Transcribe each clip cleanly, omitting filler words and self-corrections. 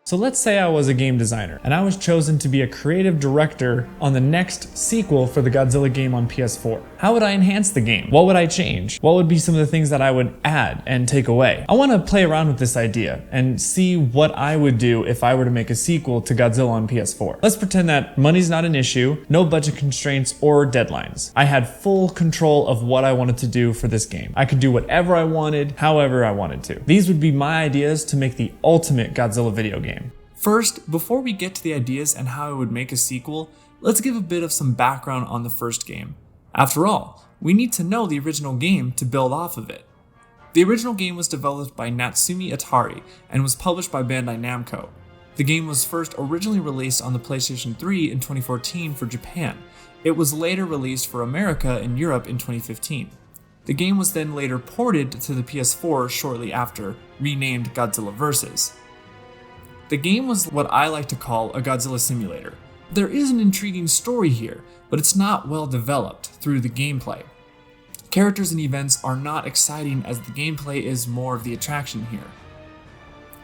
So let's say I was a game designer and I was chosen to be a creative director on the next sequel for the Godzilla game on PS4. How would I enhance the game? What would I change? What would be some of the things that I would add and take away? I want to play around with this idea and see what I would do if I were to make a sequel to Godzilla on PS4. Let's pretend that money's not an issue, no budget constraints or deadlines. I had full control of what I wanted to do for this game. I could do whatever I wanted, however I wanted to. These would be my ideas to make the ultimate Godzilla video game. First, before we get to the ideas and how I would make a sequel, let's give a bit of some background on the first game. After all, we need to know the original game to build off of it. The original game was developed by Natsumi Atari and was published by Bandai Namco. The game was first originally released on the PlayStation 3 in 2014 for Japan. It was later released for America and Europe in 2015. The game was then later ported to the PS4 shortly after, renamed Godzilla vs. The game was what I like to call a Godzilla simulator. There is an intriguing story here, but it's not well developed through the gameplay. Characters and events are not exciting as the gameplay is more of the attraction here.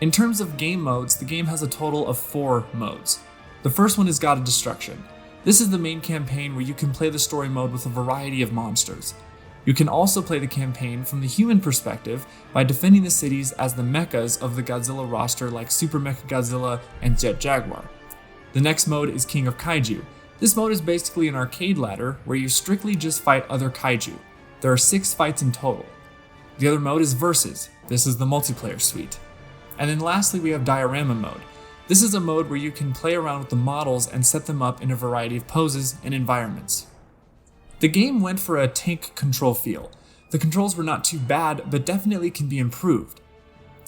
In terms of game modes, the game has a total of 4 modes. The first one is God of Destruction. This is the main campaign where you can play the story mode with a variety of monsters. You can also play the campaign from the human perspective by defending the cities as the mechas of the Godzilla roster like Super Mechagodzilla and Jet Jaguar. The next mode is King of Kaiju. This mode is basically an arcade ladder where you strictly just fight other kaiju. There are 6 fights in total. The other mode is Versus. This is the multiplayer suite. And then lastly we have Diorama mode. This is a mode where you can play around with the models and set them up in a variety of poses and environments. The game went for a tank control feel. The controls were not too bad, but definitely can be improved.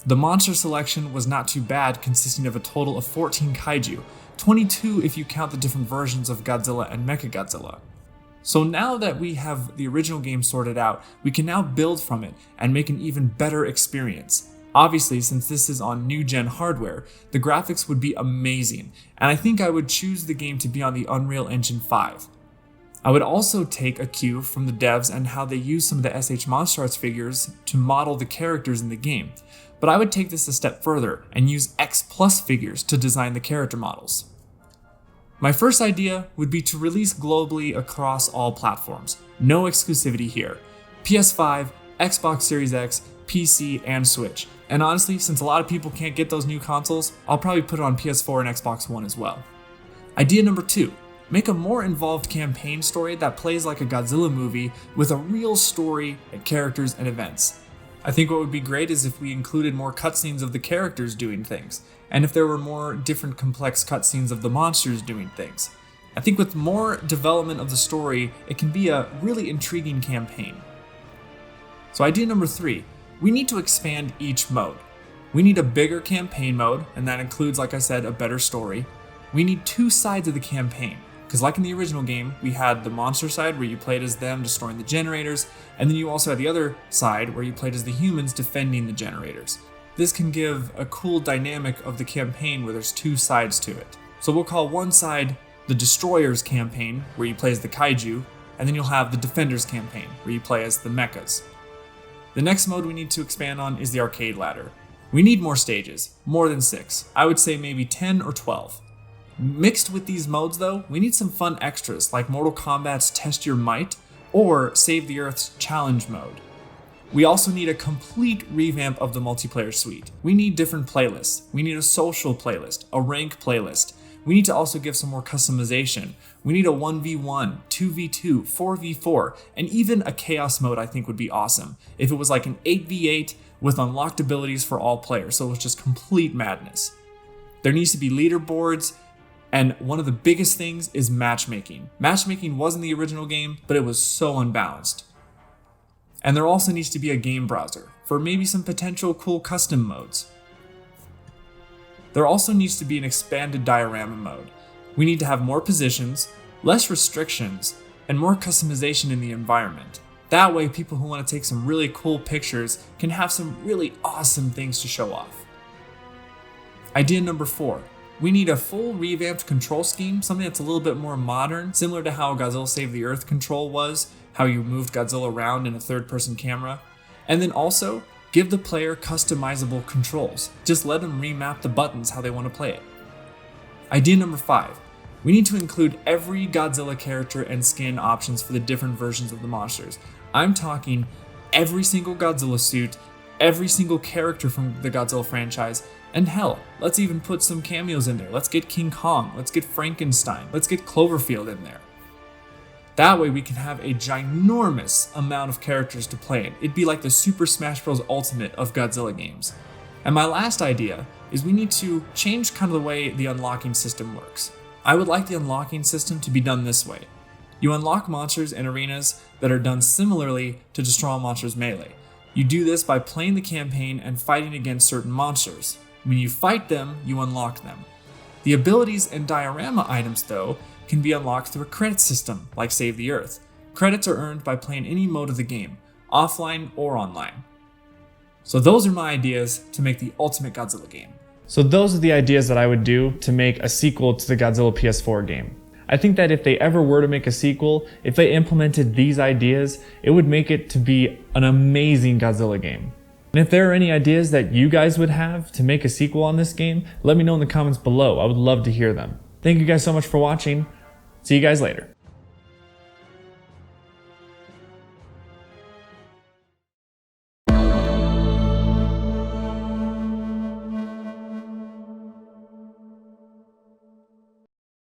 The monster selection was not too bad, consisting of a total of 14 kaiju, 22 if you count the different versions of Godzilla and Mechagodzilla. So now that we have the original game sorted out, we can now build from it and make an even better experience. Obviously, since this is on new-gen hardware, the graphics would be amazing, and I think I would choose the game to be on the Unreal Engine 5. I would also take a cue from the devs and how they use some of the SH Monster Arts figures to model the characters in the game, but I would take this a step further and use X Plus figures to design the character models. My first idea would be to release globally across all platforms. No exclusivity here. PS5, Xbox Series X, PC, and Switch. And honestly, since a lot of people can't get those new consoles, I'll probably put it on PS4 and Xbox One as well. Idea number 2. Make a more involved campaign story that plays like a Godzilla movie with a real story, characters, and events. I think what would be great is if we included more cutscenes of the characters doing things, and if there were more different complex cutscenes of the monsters doing things. I think with more development of the story, it can be a really intriguing campaign. So idea number 3, we need to expand each mode. We need a bigger campaign mode, and that includes, like I said, a better story. We need 2 sides of the campaign. Because like in the original game, we had the monster side where you played as them destroying the generators, and then you also had the other side where you played as the humans defending the generators. This can give a cool dynamic of the campaign where there's 2 sides to it. So we'll call one side the Destroyers campaign, where you play as the kaiju, and then you'll have the Defenders campaign, where you play as the mechas. The next mode we need to expand on is the arcade ladder. We need more stages, more than 6. I would say maybe 10 or 12. Mixed with these modes though, we need some fun extras like Mortal Kombat's Test Your Might or Save the Earth's Challenge mode. We also need a complete revamp of the multiplayer suite. We need different playlists. We need a social playlist, a rank playlist. We need to also give some more customization. We need a 1v1, 2v2, 4v4, and even a chaos mode I think would be awesome. If it was like an 8v8 with unlocked abilities for all players, so it was just complete madness. There needs to be leaderboards, and one of the biggest things is matchmaking. Matchmaking was in the original game, but it was so unbalanced. And there also needs to be a game browser for maybe some potential cool custom modes. There also needs to be an expanded diorama mode. We need to have more positions, less restrictions, and more customization in the environment. That way, people who want to take some really cool pictures can have some really awesome things to show off. Idea number 4. We need a full revamped control scheme, something that's a little bit more modern, similar to how Godzilla Save the Earth control was, how you moved Godzilla around in a third-person camera. And then also, Give the player customizable controls. Just let them remap the buttons how they want to play it. Idea number 5. We need to include every Godzilla character and skin options for the different versions of the monsters. I'm talking every single Godzilla suit, every single character from the Godzilla franchise, and hell, let's even put some cameos in there. Let's get King Kong, let's get Frankenstein, let's get Cloverfield in there. That way we can have a ginormous amount of characters to play in. It'd be like the Super Smash Bros. Ultimate of Godzilla games. And my last idea is we need to change kind of the way the unlocking system works. I would like the unlocking system to be done this way. You unlock monsters in arenas that are done similarly to Destroy All Monsters Melee. You do this by playing the campaign and fighting against certain monsters. When you fight them, you unlock them. The abilities and diorama items, though, can be unlocked through a credit system, like Save the Earth. Credits are earned by playing any mode of the game, offline or online. So those are my ideas to make the ultimate Godzilla game. So those are the ideas that I would do to make a sequel to the Godzilla PS4 game. I think that if they ever were to make a sequel, if they implemented these ideas, it would make it to be an amazing Godzilla game. And if there are any ideas that you guys would have to make a sequel on this game, let me know in the comments below. I would love to hear them. Thank you guys so much for watching. See you guys later.